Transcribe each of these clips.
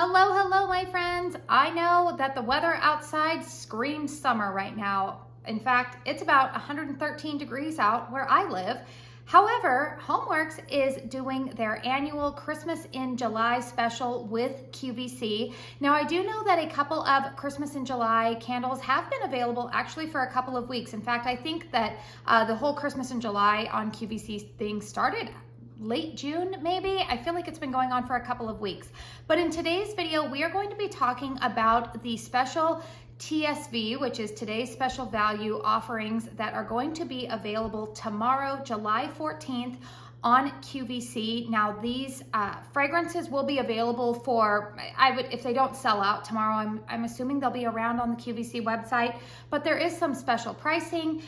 Hello, hello, my friends. I know that the weather outside screams summer right now. In fact, it's about 113 degrees out where I live. However, HOMEWORX is doing their annual Christmas in July special with QVC. Now, I do know that a couple of Christmas in July candles have been available actually for a couple of weeks. In fact, I think that the whole Christmas in July on QVC thing started late June, maybe. I feel like it's been going on for a couple of weeks. But in today's video, we are going to be talking about the special TSV, which is today's special value offerings that are going to be available tomorrow, July 14th on QVC. Now these fragrances will be available for, if they don't sell out tomorrow, I'm assuming they'll be around on the QVC website, but there is some special pricing.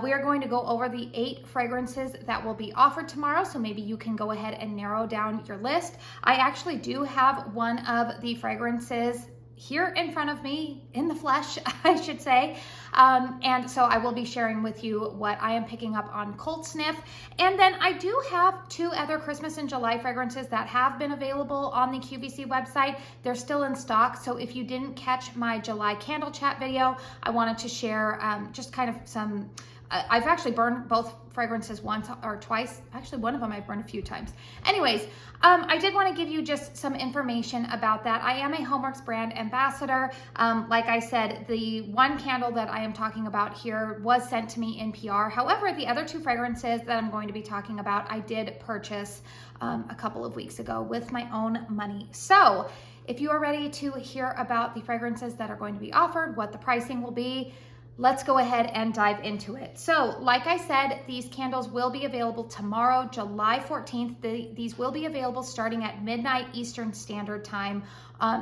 We are going to go over the 8 fragrances that will be offered tomorrow, so maybe you can go ahead and narrow down your list. I actually do have one of the fragrances here in front of me, in the flesh, I should say. And so I will be sharing with you what I am picking up on Cold Sniff. And then I do have 2 other Christmas in July fragrances that have been available on the QVC website. They're still in stock. So if you didn't catch my July candle chat video, I wanted to share just kind of some, I've actually burned both fragrances once or twice. Actually, one of them I've burned a few times. Anyways, I did want to give you just some information about that. I am a HOMEWORX brand ambassador. Like I said, the one candle that I am talking about here was sent to me in PR. However, the other 2 fragrances that I'm going to be talking about, I did purchase a couple of weeks ago with my own money. So if you are ready to hear about the fragrances that are going to be offered, what the pricing will be, let's go ahead and dive into it. So like I said, these candles will be available tomorrow, July 14th. These will be available starting at midnight Eastern Standard Time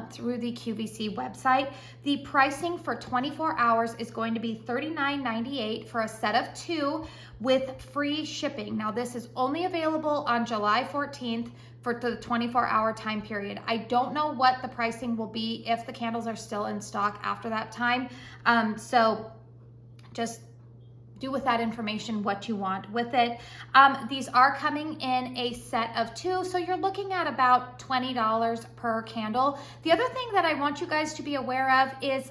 through the QVC website. The pricing for 24 hours is going to be $39.98 for a set of 2 with free shipping. Now this is only available on July 14th for the 24-hour time period. I don't know what the pricing will be if the candles are still in stock after that time. So just do with that information what you want with it. These are coming in a set of 2, so you're looking at about $20 per candle. The other thing that I want you guys to be aware of is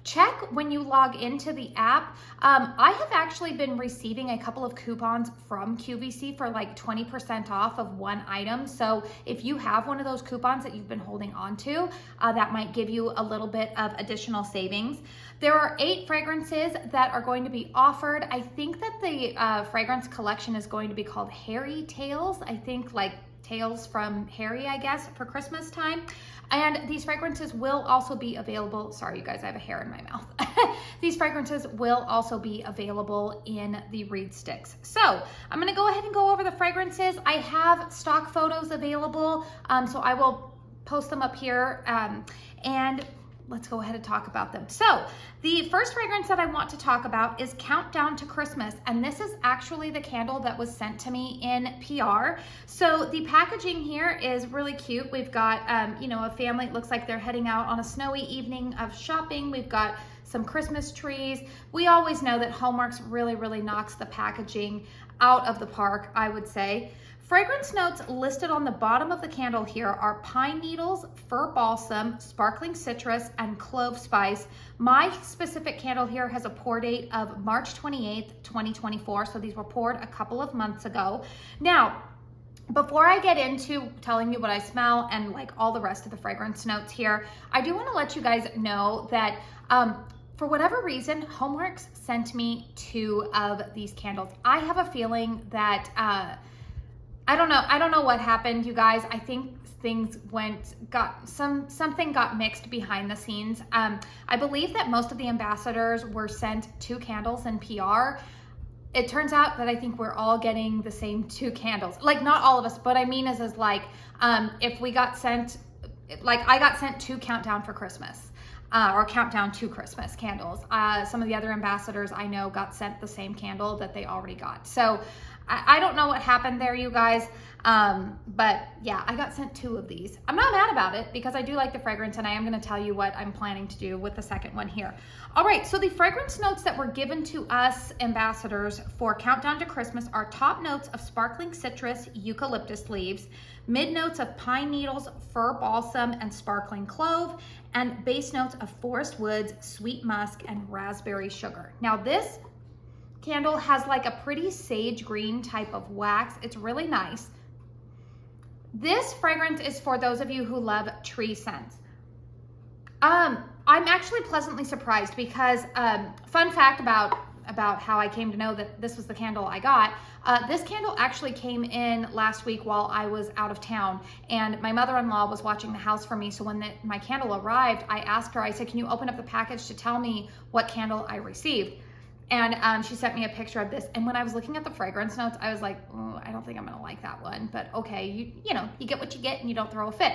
check when you log into the app. I have actually been receiving a couple of coupons from QVC for like 20% off of one item. So if you have one of those coupons that you've been holding on to, that might give you a little bit of additional savings. There are 8 fragrances that are going to be offered. I think that the fragrance collection is going to be called Harry Tales. I think like Tales from Harry, I guess, for Christmas time. And these fragrances will also be available. Sorry, you guys, I have a hair in my mouth. These fragrances will also be available in the reed sticks. So I'm gonna go ahead and go over the fragrances. I have stock photos available, so I will post them up here. And let's go ahead and talk about them. So the first fragrance that I want to talk about is Countdown to Christmas. And this is actually the candle that was sent to me in PR. So the packaging here is really cute. We've got, you know, a family. It looks like they're heading out on a snowy evening of shopping. We've got some Christmas trees. We always know that HOMEWORX really knocks the packaging out of the park, I would say. Fragrance notes listed on the bottom of the candle here are pine needles, fir balsam, sparkling citrus, and clove spice. My specific candle here has a pour date of March 28th, 2024. So these were poured a couple of months ago. Now, before I get into telling you what I smell and like all the rest of the fragrance notes here, I do want to let you guys know that for whatever reason, HOMEWORX sent me 2 of these candles. I have a feeling that I don't know what happened, you guys. I think things something got mixed behind the scenes. I believe that most of the ambassadors were sent 2 candles in PR. It turns out that I think we're all getting the same 2 candles. Like, not all of us, but I mean is like, if we got sent, like I got sent 2 Countdown for Christmas. Or Countdown to Christmas candles. Some of the other ambassadors I know got sent the same candle that they already got. So I don't know what happened there, you guys. But yeah, I got sent 2 of these. I'm not mad about it because I do like the fragrance, and I am going to tell you what I'm planning to do with the second one here. All right, so the fragrance notes that were given to us ambassadors for Countdown to Christmas are top notes of sparkling citrus, eucalyptus leaves, mid notes of pine needles, fir balsam, and sparkling clove, and base notes of forest woods, sweet musk, and raspberry sugar. Now this candle has like a pretty sage green type of wax. It's really nice. This fragrance is for those of you who love tree scents. I'm actually pleasantly surprised because fun fact about how I came to know that this was the candle I got. This candle actually came in last week while I was out of town, and my mother-in-law was watching the house for me. So when my candle arrived, I asked her, I said, can you open up the package to tell me what candle I received? And she sent me a picture of this. And when I was looking at the fragrance notes, I was like, oh, I don't think I'm gonna like that one, but okay, you know, you get what you get and you don't throw a fit.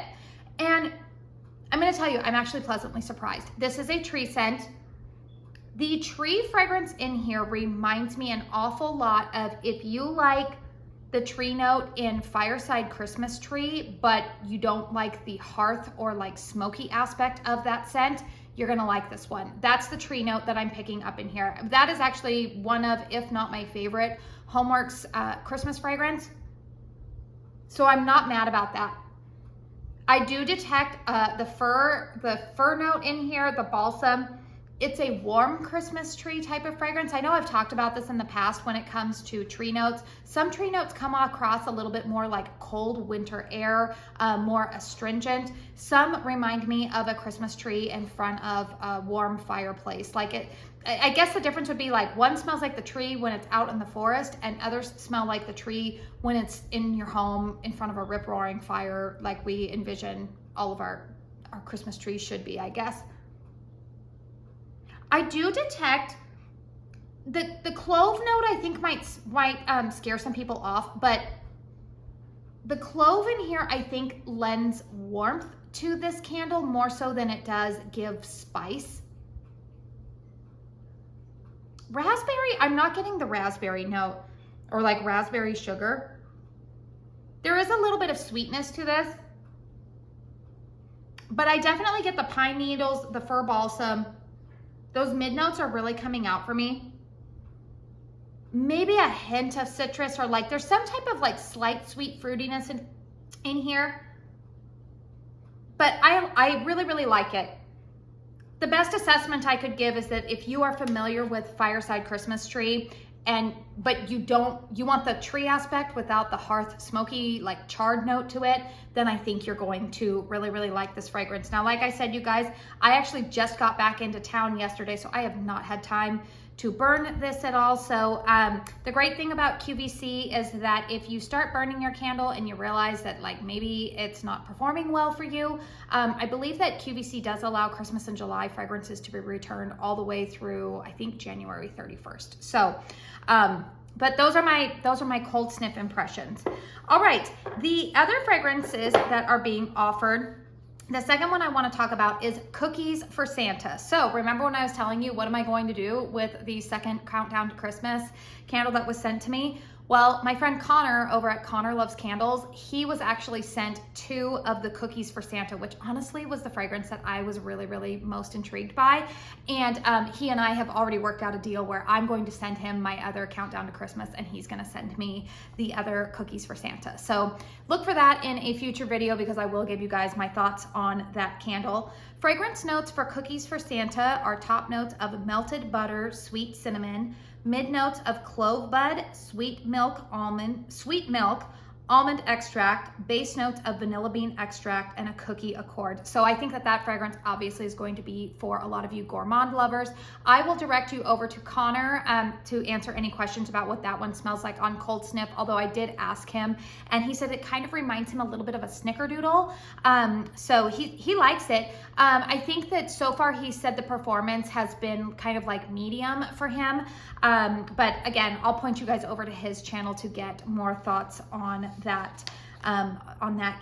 And I'm gonna tell you, I'm actually pleasantly surprised. This is a tree scent. The tree fragrance in here reminds me an awful lot of, if you like the tree note in Fireside Christmas Tree, but you don't like the hearth or like smoky aspect of that scent, you're gonna like this one. That's the tree note that I'm picking up in here. That is actually one of, if not my favorite, HOMEWORX Christmas fragrance. So I'm not mad about that. I do detect the fir note in here, the balsam. It's a warm Christmas tree type of fragrance. I know I've talked about this in the past when it comes to tree notes. Some tree notes come across a little bit more like cold winter air, more astringent. Some remind me of a Christmas tree in front of a warm fireplace. I guess the difference would be like one smells like the tree when it's out in the forest, and others smell like the tree when it's in your home in front of a rip-roaring fire, like we envision all of our Christmas trees should be, I guess. I do detect the clove note. I think might scare some people off, but the clove in here I think lends warmth to this candle more so than it does give spice. Raspberry, I'm not getting the raspberry note or like raspberry sugar. There is a little bit of sweetness to this, but I definitely get the pine needles, the fir balsam. Those mid notes are really coming out for me. Maybe a hint of citrus, or like there's some type of like slight sweet fruitiness in here. But I really, really like it. The best assessment I could give is that if you are familiar with Fireside Christmas Tree, but you want the tree aspect without the hearth smoky like charred note to it, then I think you're going to really, really like this fragrance. Now, like I said, you guys, I actually just got back into town yesterday, so I have not had time to burn this at all. So the great thing about QVC is that if you start burning your candle and you realize that like maybe it's not performing well for you, I believe that QVC does allow Christmas and July fragrances to be returned all the way through, I think, January 31st. So, but those are my cold sniff impressions. All right, the other fragrances that are being offered, the second one I want to talk about is Cookies for Santa. So remember when I was telling you what am I going to do with the second Countdown to Christmas candle that was sent to me? Well, my friend Connor over at Connor Loves Candles, he was actually sent 2 of the Cookies for Santa, which honestly was the fragrance that I was really, really most intrigued by. And he and I have already worked out a deal where I'm going to send him my other Countdown to Christmas, and he's gonna send me the other Cookies for Santa. So look for that in a future video because I will give you guys my thoughts on that candle. Fragrance notes for Cookies for Santa are top notes of melted butter, sweet cinnamon, mid notes of clove bud, sweet milk, almond extract, base notes of vanilla bean extract, and a cookie accord. So I think that fragrance obviously is going to be for a lot of you gourmand lovers. I will direct you over to Connor to answer any questions about what that one smells like on cold sniff, although I did ask him and he said it kind of reminds him a little bit of a snickerdoodle. So he likes it. I think that so far he said the performance has been kind of like medium for him. But again, I'll point you guys over to his channel to get more thoughts on that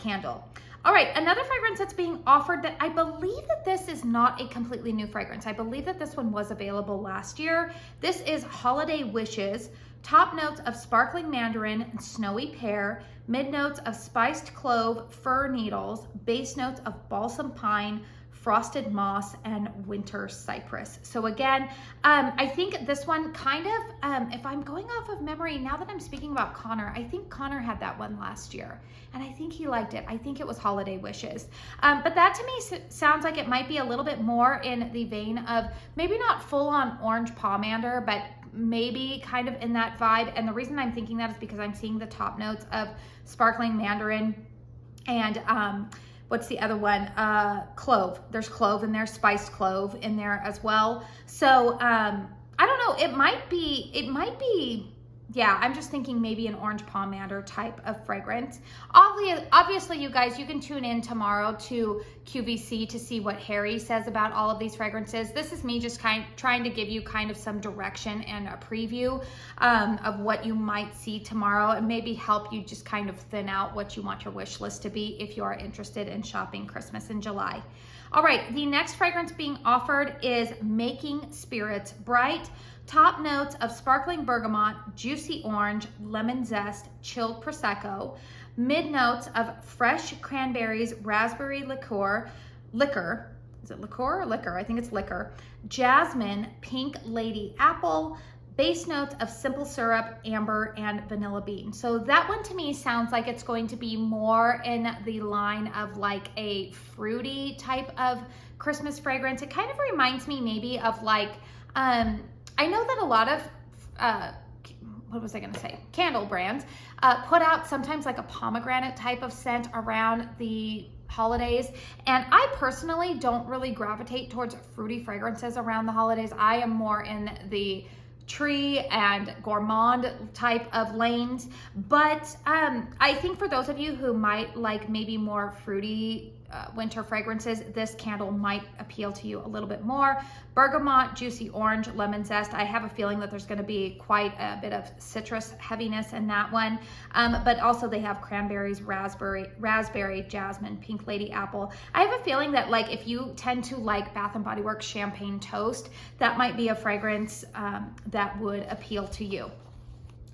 candle. All right, another fragrance that's being offered that I believe that this is not a completely new fragrance. I believe that this one was available last year. This is Holiday Wishes. Top notes of sparkling mandarin and snowy pear, mid notes of spiced clove, fir needles, base notes of balsam pine, frosted moss, and winter cypress. So again, I think this one kind of, if I'm going off of memory, now that I'm speaking about Connor, I think Connor had that one last year, and I think he liked it. I think it was Holiday Wishes. But that to me sounds like it might be a little bit more in the vein of maybe not full on orange pomander, but maybe kind of in that vibe. And the reason I'm thinking that is because I'm seeing the top notes of sparkling mandarin and what's the other one? Clove. There's clove in there, spiced clove in there as well. So I don't know, it might be, yeah, I'm just thinking maybe an orange pomander type of fragrance. Obviously, you guys, you can tune in tomorrow to QVC to see what Harry says about all of these fragrances. This is me just trying to give you kind of some direction and a preview of what you might see tomorrow, and maybe help you just kind of thin out what you want your wish list to be if you are interested in shopping Christmas in July. All right, the next fragrance being offered is Making Spirits Bright. Top notes of sparkling bergamot, juicy orange, lemon zest, chilled Prosecco. Mid notes of fresh cranberries, raspberry liqueur. Is it liqueur or liquor? I think it's liquor. Jasmine, pink lady apple. Base notes of simple syrup, amber, and vanilla bean. So that one to me sounds like it's going to be more in the line of like a fruity type of Christmas fragrance. It kind of reminds me maybe of like, I know that a lot of, what was I gonna say? Candle brands put out sometimes like a pomegranate type of scent around the holidays. And I personally don't really gravitate towards fruity fragrances around the holidays. I am more in the tree and gourmand type of lanes. But I think for those of you who might like maybe more fruity winter fragrances, this candle might appeal to you a little bit more. Bergamot, juicy orange, lemon zest. I have a feeling that there's going to be quite a bit of citrus heaviness in that one. But also they have cranberries, raspberry, jasmine, pink lady apple. I have a feeling that like if you tend to like Bath & Body Works Champagne Toast, that might be a fragrance that would appeal to you.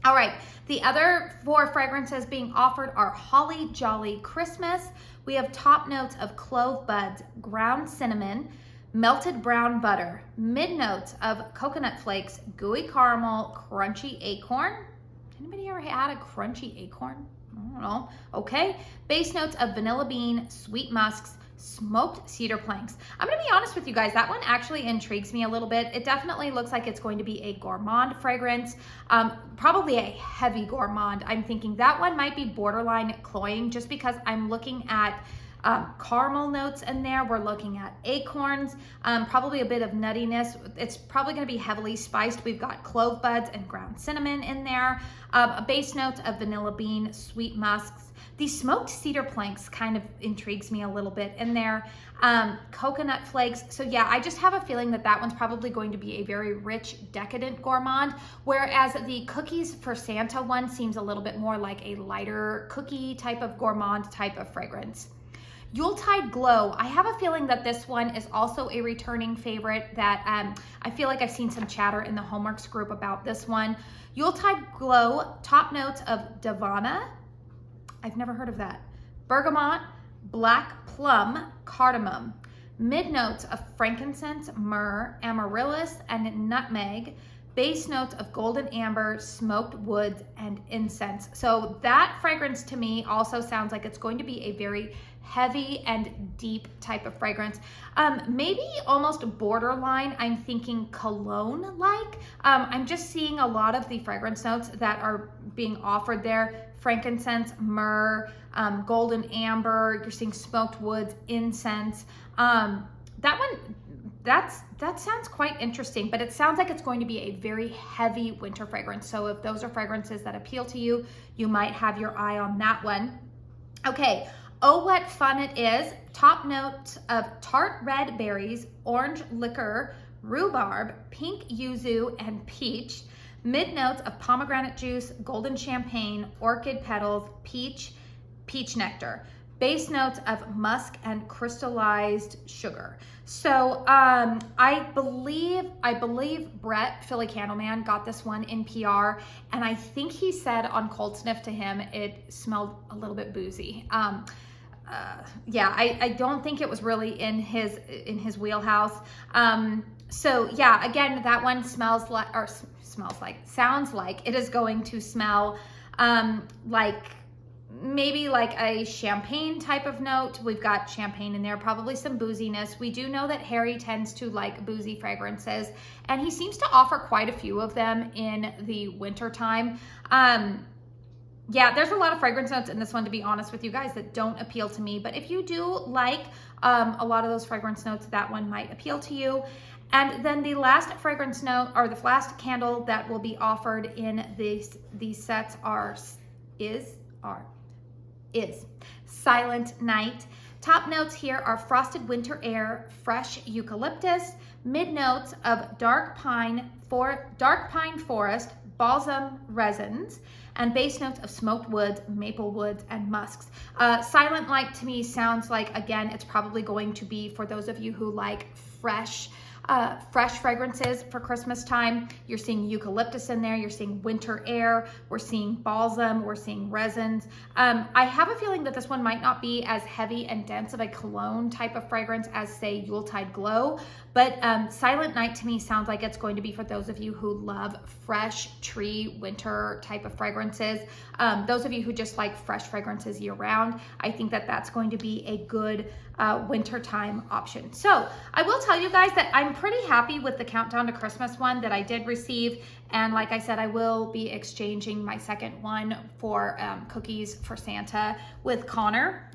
All right, the other 4 fragrances being offered are Holly Jolly Christmas. We have top notes of clove buds, ground cinnamon, melted brown butter, mid notes of coconut flakes, gooey caramel, crunchy acorn. Anybody ever had a crunchy acorn? I don't know. Okay. Base notes of vanilla bean, sweet musks, smoked cedar planks. I'm going to be honest with you guys, that one actually intrigues me a little bit. It definitely looks like it's going to be a gourmand fragrance, probably a heavy gourmand. I'm thinking that one might be borderline cloying just because I'm looking at caramel notes in there. We're looking at acorns, probably a bit of nuttiness. It's probably going to be heavily spiced. We've got clove buds and ground cinnamon in there, a base notes of vanilla bean, sweet musks. The smoked cedar planks kind of intrigues me a little bit in there. Coconut flakes. So yeah, I just have a feeling that that one's probably going to be a very rich, decadent gourmand, whereas the cookies for Santa one seems a little bit more like a lighter cookie type of gourmand type of fragrance. Yuletide Glow. I have a feeling that this one is also a returning favorite that I feel like I've seen some chatter in the HOMEWORX group about this one. Yuletide Glow, top notes of Davana. I've never heard of that. Bergamot, black plum, cardamom. Mid notes of frankincense, myrrh, amaryllis, and nutmeg. Base notes of golden amber, smoked woods, and incense. So that fragrance to me also sounds like it's going to be a very heavy and deep type of fragrance. Maybe almost borderline, I'm thinking cologne-like. I'm just seeing a lot of the fragrance notes that are being offered there. Frankincense, myrrh, golden amber, you're seeing smoked woods, incense. That one, that sounds quite interesting, but it sounds like it's going to be a very heavy winter fragrance. So if those are fragrances that appeal to you, you might have your eye on that one. Okay, oh what fun it is. Top notes of tart red berries, orange liquor, rhubarb, pink yuzu, and peach. Mid notes of pomegranate juice, golden champagne, orchid petals, peach nectar. base notes of musk and crystallized sugar. So I believe Brett, Philly Candleman, got this one in PR, and I think he said on cold sniff to him it smelled a little bit boozy. Yeah, I don't think it was really in his wheelhouse. So yeah, again, that one sounds like it is going to smell like maybe like a champagne type of note. We've got champagne in there, probably some booziness. We do know that Harry tends to like boozy fragrances, and he seems to offer quite a few of them in the winter time. Yeah, there's a lot of fragrance notes in this one, to be honest with you guys, that don't appeal to me. But if you do like a lot of those fragrance notes, that one might appeal to you. And then the last fragrance note, or the last candle that will be offered in these sets is Silent Night. Top notes here are frosted winter air, fresh eucalyptus, mid notes of dark pine forest, balsam resins, and base notes of smoked woods, maple woods, and musks. Silent Night to me sounds like, again, it's probably going to be for those of you who like fresh fragrances for Christmas time. You're seeing eucalyptus in there, you're seeing winter air, we're seeing balsam, we're seeing resins. I have a feeling that this one might not be as heavy and dense of a cologne type of fragrance as, say, Yuletide Glow, but Silent Night to me sounds like it's going to be for those of you who love fresh tree winter type of fragrances. Those of you who just like fresh fragrances year round, I think that that's going to be a good wintertime option. So I will tell you guys that I'm pretty happy with the Countdown to Christmas one that I did receive. And like I said, I will be exchanging my second one for cookies for Santa with Connor.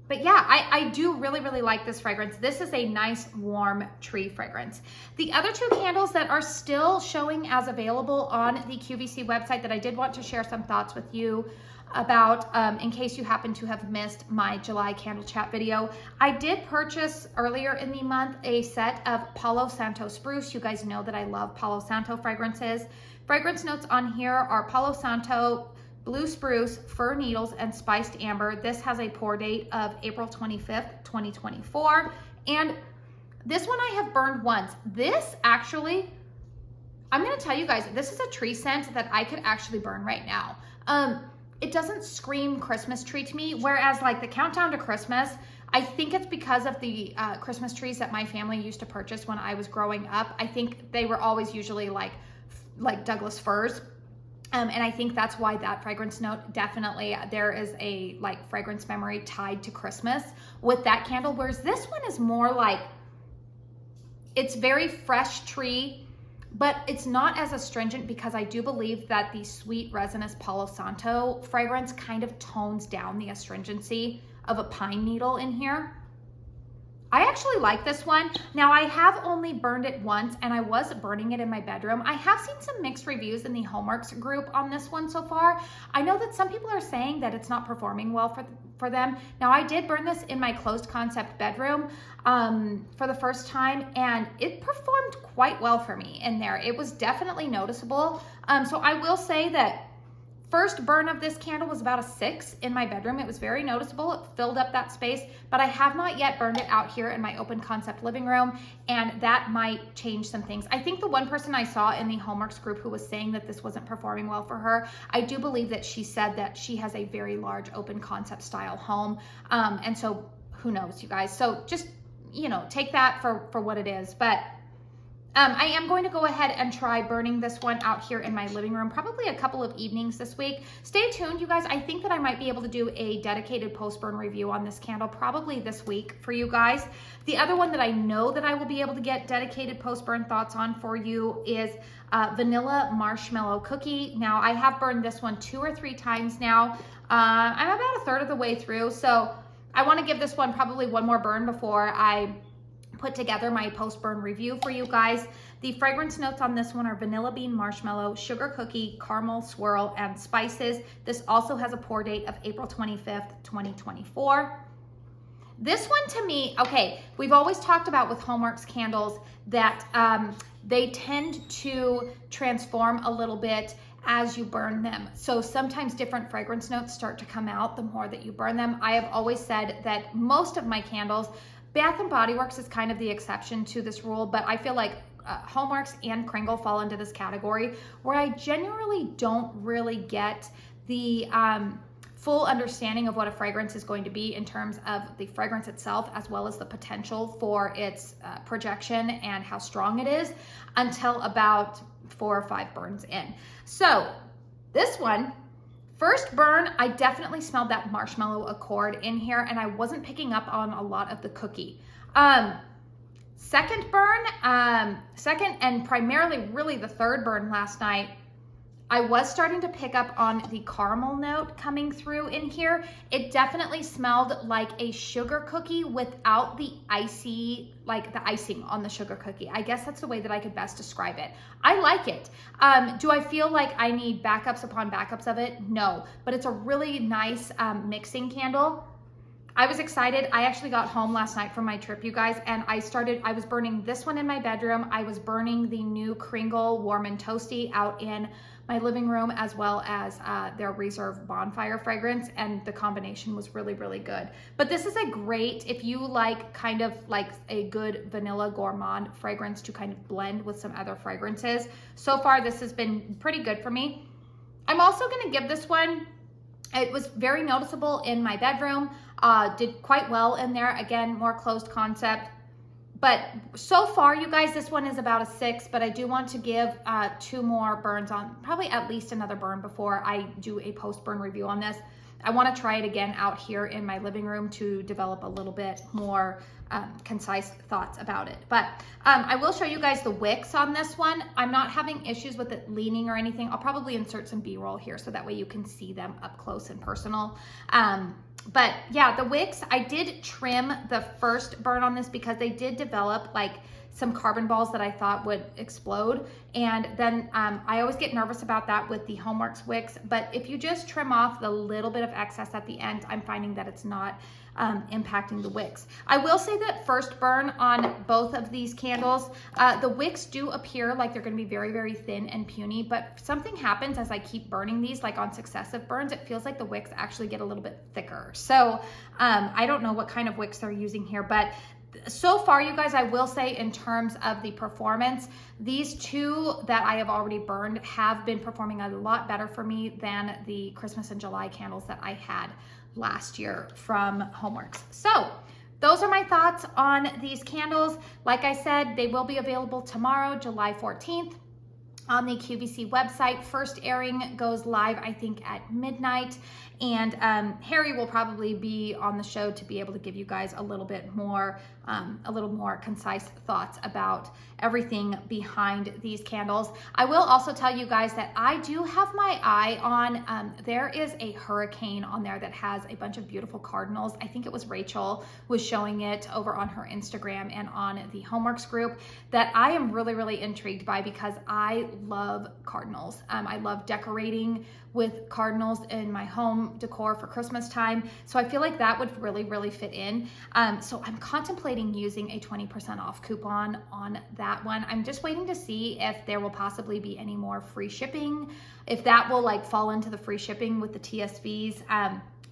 But yeah, I do really, really like this fragrance. This is a nice, warm tree fragrance. The other two candles that are still showing as available on the QVC website that I did want to share some thoughts with you about, in case you happen to have missed my July candle chat video. I did purchase earlier in the month a set of Palo Santo Spruce. You guys know that I love Palo Santo fragrances. Fragrance notes on here are Palo Santo, blue spruce, fir needles, and spiced amber. This has a pour date of April 25th, 2024. And this one I have burned once. This actually, I'm gonna tell you guys, this is a tree scent that I could actually burn right now. It doesn't scream Christmas tree to me, whereas like the Countdown to Christmas, I think it's because of the Christmas trees that my family used to purchase when I was growing up. I think they were always usually like Douglas firs. And I think that's why that fragrance note, definitely there is a like fragrance memory tied to Christmas with that candle. Whereas this one is more like, it's very fresh tree, but it's not as astringent because I do believe that the sweet resinous Palo Santo fragrance kind of tones down the astringency of a pine needle in here. I actually like this one. Now I have only burned it once and I was burning it in my bedroom. I have seen some mixed reviews in the HOMEWORX group on this one so far. I know that some people are saying that it's not performing well for them. Now I did burn this in my closed concept bedroom for the first time, and it performed quite well for me in there. It was definitely noticeable. So I will say that first burn of this candle was about a 6 in my bedroom. It was very noticeable. It filled up that space, but I have not yet burned it out here in my open concept living room, and that might change some things. I think the one person I saw in the HOMEWORX group who was saying that this wasn't performing well for her, I do believe that she said that she has a very large open concept style home. And so who knows, you guys. So just, you know, take that for what it is. But I am going to go ahead and try burning this one out here in my living room, probably a couple of evenings this week. Stay tuned, you guys. I think that I might be able to do a dedicated post-burn review on this candle probably this week for you guys. The other one that I know that I will be able to get dedicated post-burn thoughts on for you is Vanilla Marshmallow Cookie. Now, I have burned this one 2 or 3 times now. I'm about a third of the way through, so I want to give this one probably one more burn before I put together my post-burn review for you guys. The fragrance notes on this one are vanilla bean marshmallow, sugar cookie, caramel swirl, and spices. This also has a pour date of April 25th, 2024. This one to me, okay, we've always talked about with HOMEWORX candles that they tend to transform a little bit as you burn them. So sometimes different fragrance notes start to come out the more that you burn them. I have always said that most of my candles, Bath & Body Works is kind of the exception to this rule, but I feel like HOMEWORX and Kringle fall into this category where I generally don't really get the full understanding of what a fragrance is going to be in terms of the fragrance itself, as well as the potential for its projection and how strong it is until about 4 or 5 burns in. So this one, first burn, I definitely smelled that marshmallow accord in here, and I wasn't picking up on a lot of the cookie. Second burn, second and primarily really the third burn last night, I was starting to pick up on the caramel note coming through in here. It definitely smelled like a sugar cookie without the icy, like the icing on the sugar cookie. I guess that's the way that I could best describe it. I like it. Do I feel like I need backups upon backups of it? No, but it's a really nice mixing candle. I was excited. I actually got home last night from my trip, you guys, and I was burning this one in my bedroom. I was burning the new Kringle Warm and Toasty out in my living room, as well as their Reserve Bonfire fragrance, and the combination was really, really good. But this is a great, if you like kind of like a good vanilla gourmand fragrance to kind of blend with some other fragrances. So far, this has been pretty good for me. I'm also gonna give this one, it was very noticeable in my bedroom, did quite well in there. Again, more closed concept. But so far, you guys, this one is about a 6, but I do want to give 2 more burns on, probably at least another burn before I do a post-burn review on this. I want to try it again out here in my living room to develop a little bit more concise thoughts about it. But I will show you guys the wicks on this one. I'm not having issues with it leaning or anything. I'll probably insert some B-roll here so that way you can see them up close and personal. But yeah, the wicks, I did trim the first burn on this because they did develop like some carbon balls that I thought would explode. And then I always get nervous about that with the HOMEWORX wicks, but if you just trim off the little bit of excess at the end, I'm finding that it's not impacting the wicks. I will say that first burn on both of these candles, the wicks do appear like they're gonna be very, very thin and puny, but something happens as I keep burning these, like on successive burns, it feels like the wicks actually get a little bit thicker. So I don't know what kind of wicks they're using here, but so far, you guys, I will say in terms of the performance, these 2 that I have already burned have been performing a lot better for me than the Christmas and July candles that I had last year from HOMEWORX. So those are my thoughts on these candles. Like I said, they will be available tomorrow, July 14th. On the QVC website. First airing goes live, I think, at midnight. And Harry will probably be on the show to be able to give you guys a little more concise thoughts about everything behind these candles. I will also tell you guys that I do have my eye on, there is a hurricane on there that has a bunch of beautiful cardinals. I think it was Rachel was showing it over on her Instagram and on the HOMEWORX group that I am really, really intrigued by because I love cardinals. I love decorating with cardinals in my home decor for Christmas time. So I feel like that would really, really fit in. So I'm contemplating using a 20% off coupon on that one. I'm just waiting to see if there will possibly be any more free shipping, if that will like fall into the free shipping with the TSVs.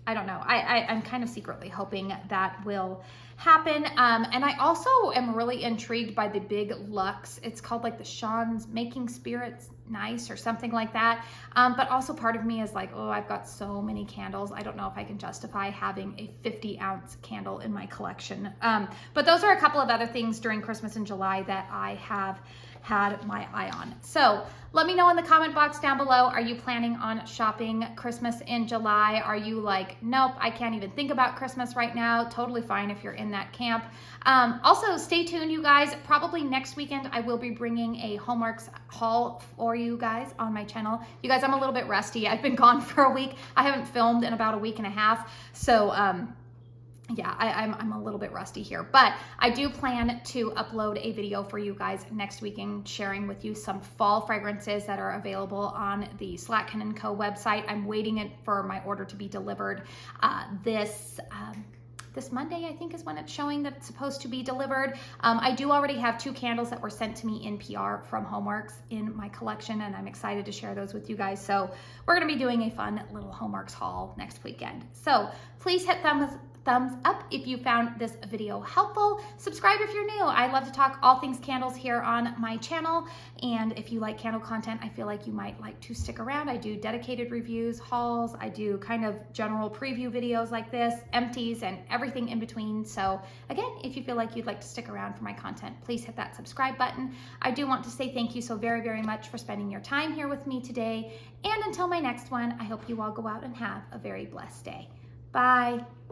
I don't know. I'm kind of secretly hoping that will happen. And I also am really intrigued by the big Luxe. It's called like the Sean's Making Spirits Nice or something like that. But also part of me is like, oh, I've got so many candles. I don't know if I can justify having a 50-ounce candle in my collection. But those are a couple of other things during Christmas and July that I have had my eye on. So let me know in the comment box down below, are you planning on shopping Christmas in July? Are you like, nope, I can't even think about Christmas right now? Totally fine if you're in that camp. Also, stay tuned, you guys. Probably next weekend, I will be bringing a HOMEWORX haul for you guys on my channel. You guys, I'm a little bit rusty. I've been gone for a week. I haven't filmed in about a week and a half. So, yeah, I'm a little bit rusty here, but I do plan to upload a video for you guys next weekend sharing with you some fall fragrances that are available on the Slatkin & Co website. I'm waiting for my order to be delivered this this Monday, I think is when it's showing that it's supposed to be delivered. I do already have 2 candles that were sent to me in PR from HOMEWORX in my collection, and I'm excited to share those with you guys. So we're gonna be doing a fun little HOMEWORX haul next weekend. So please hit thumbs up if you found this video helpful. Subscribe if you're new. I love to talk all things candles here on my channel. And if you like candle content, I feel like you might like to stick around. I do dedicated reviews, hauls. I do kind of general preview videos like this, empties, and everything in between. So again, if you feel like you'd like to stick around for my content, please hit that subscribe button. I do want to say thank you so very, very much for spending your time here with me today. And until my next one, I hope you all go out and have a very blessed day. Bye.